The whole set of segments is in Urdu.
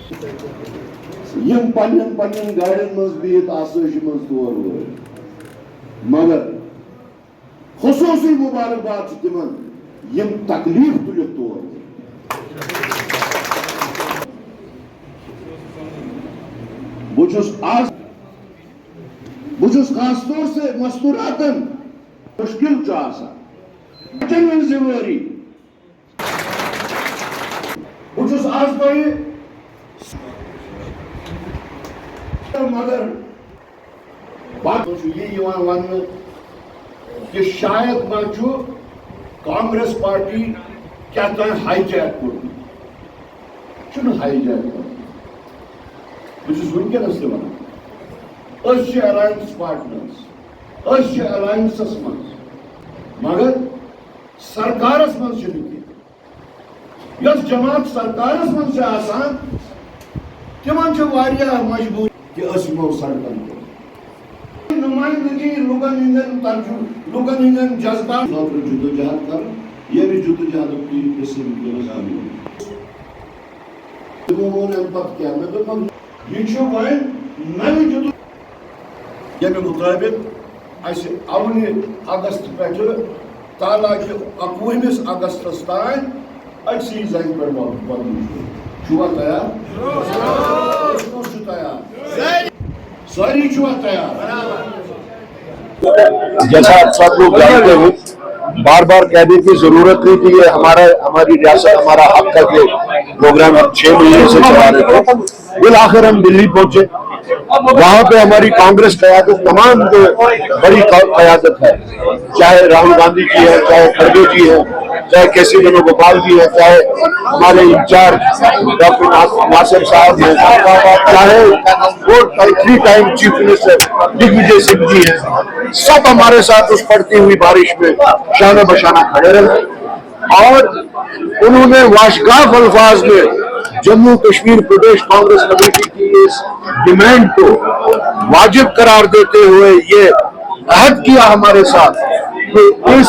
یم پنن گاڑین مز بہت آسائش مز تور مگر خصوصی مبارکباد تمن یم تکلیف تلت تور بچس خاص طور سے مستوراتن مشکل آسان زیوری بچس آج تھی مگر بات یہ ون کہ شاید ما کانگریس پارٹی کیا ہائی جیک کورمت ہائی جیک بہت ونکس تہ ون الائنس پارٹنرس الائنسس من مگر سرکارس من یس جماعت سرکارس من آسان تمن مجبور کہ اسمو سڑکن نمائندگی لوگن ہندن جذبات جدوجہد کر یہ بھی جدوجہد کی قسم کے نظامی کیا یہ ون نو جدو یمہ مطابق اس اونی اگست پہ تاکہ 21 اگستس تان اکسی زنگ پہ بدل چھوا تیار ساری چھوا تیار جیسا سب لوگ جانتے ہیں بار بار کہنے کی ضرورت نہیں تھی کہ ہماری ریاست ہمارا حق کا جو پروگرام ہم 6 مہینے سے چلا رہے تھے بالآخر ہم دلی پہنچے وہاں پہ ہماری کانگریس قیادت تمام جو بڑی قیادت ہے چاہے راہل گاندھی جی ہے چاہے کھڑگے جی ہے چاہے کیسی وینوگوپال جی ہے چاہے ہمارے انچارج ڈاکٹر ناصر صاحب ہیں چاہے وہ 3 ٹائم چیف منسٹر دگ وجے سنگھ جی ہیں سب ہمارے ساتھ اس پڑتی ہوئی بارش میں شانہ بشانہ کھڑے رہے اور انہوں نے واشگاف الفاظ میں جموں کشمیر پردیش کانگریس کمیٹی کی اس ڈیمانڈ کو واجب قرار دیتے ہوئے یہ عہد کیا ہمارے ساتھ کہ اس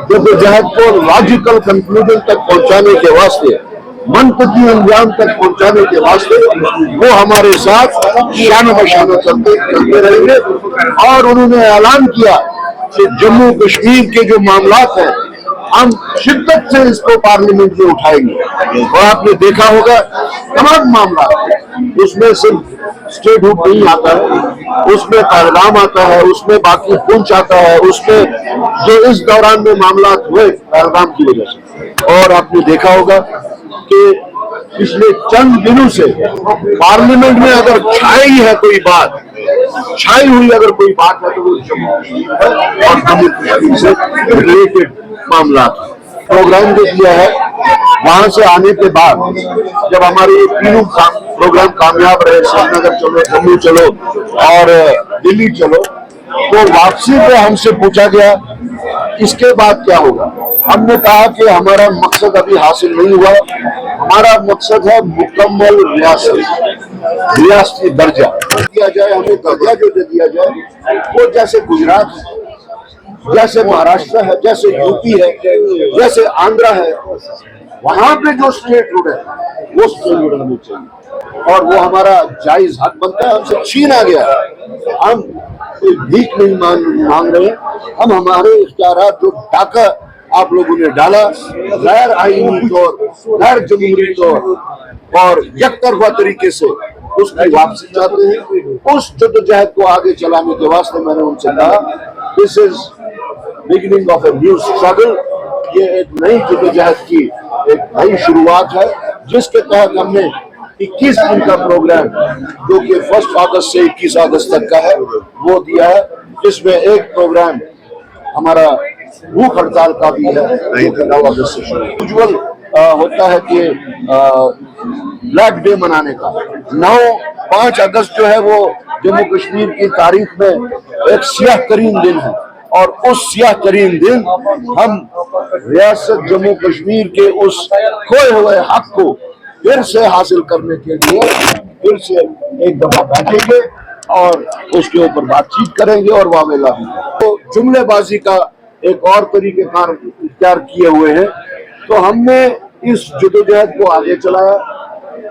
جدوجہد کو لاجیکل کنکلوژن تک پہنچانے کے واسطے منطقی انجام تک پہنچانے کے واسطے وہ ہمارے ساتھ شانہ بشانہ چلتے رہیں گے اور انہوں نے اعلان کیا کہ جموں کشمیر کے جو معاملات ہیں ہم شدت سے اس کو پارلیمنٹ میں اٹھائیں گے اور آپ نے دیکھا ہوگا تمام معاملات اس میں صرف اسٹیٹ ہوپ نہیں آتا ہے اس میں پہلگام آتا ہے اس میں باقی پونچھ آتا ہے اس میں جو اس دوران میں معاملات ہوئے پہلگام کی وجہ سے اور آپ نے دیکھا ہوگا کہ پچھلے چند دنوں سے پارلیمنٹ میں اگر چھائی ہے کوئی بات چھائی ہوئی اگر کوئی بات ہے تو وہ جموں کشمیر ہے اور جموں کشمیر سے ریلیٹڈ معاملات پروگرام جو کیا ہے وہاں سے آنے کے بعد جب ہماری تینوں پروگرام کامیاب رہے سری نگر چلو جموں چلو اور دلی چلو تو واپسی پہ ہم سے پوچھا گیا اس کے بعد کیا ہوگا ہم نے کہا کہ ہمارا مقصد ابھی حاصل نہیں ہوا ہمارا مقصد ہے مکمل ریاستی درجہ دیا جائے ہمیں درجہ جو دیا جائے وہ جیسے گجرات ہے جیسے مہاراشٹر ہے جیسے یو پی ہے جیسے آندھرا ہے وہاں پہ جو اسٹیٹ روڈ ہے وہ اسٹیٹ روڈ ہمیں چاہیے اور وہ ہمارا جائز حق بنتا ہے ہم سے چھینا گیا ہم کوئی بھیک نہیں مانگ رہے ہم ہمارے اختیارات جو ڈاکہ آپ لوگوں نے ڈالا غیر آئینی طور غیر جمہوری طور اور یک طرفہ طریقے سے اس کی واپسی چاہتے ہیں اس جدوجہد کو آگے چلانے کے واسطے میں نے ان سے کہا this is beginning of a new struggle یہ ایک نئی جدوجہد کی ایک نئی شروعات ہے جس کے تحت ہم نے 21 دن کا پروگرام جو کہ 1 اگست سے 21 اگست تک کا ہے وہ دیا ہے جس میں ایک پروگرام ہمارا بھوک ہڑتال کا بھی ہے 9 اگست سے شروع یوزول ہوتا ہے کہ بلیک ڈے منانے کا 5 اگست جو ہے وہ جموں کشمیر کی تاریخ میں ایک سیاہ ترین دن ہے اور اس سیاہ ترین دن ہم ریاست جموں کشمیر کے اس کھوئے ہوئے حق کو پھر سے حاصل کرنے کے لیے پھر سے ایک دفعہ بیٹھیں گے اور اس کے اوپر بات چیت کریں گے اور معاملہ بھی تو جملے بازی کا ایک اور طریقہ کار اختیار کیے ہوئے ہیں تو ہم نے اس جدوجہد کو آگے چلایا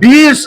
20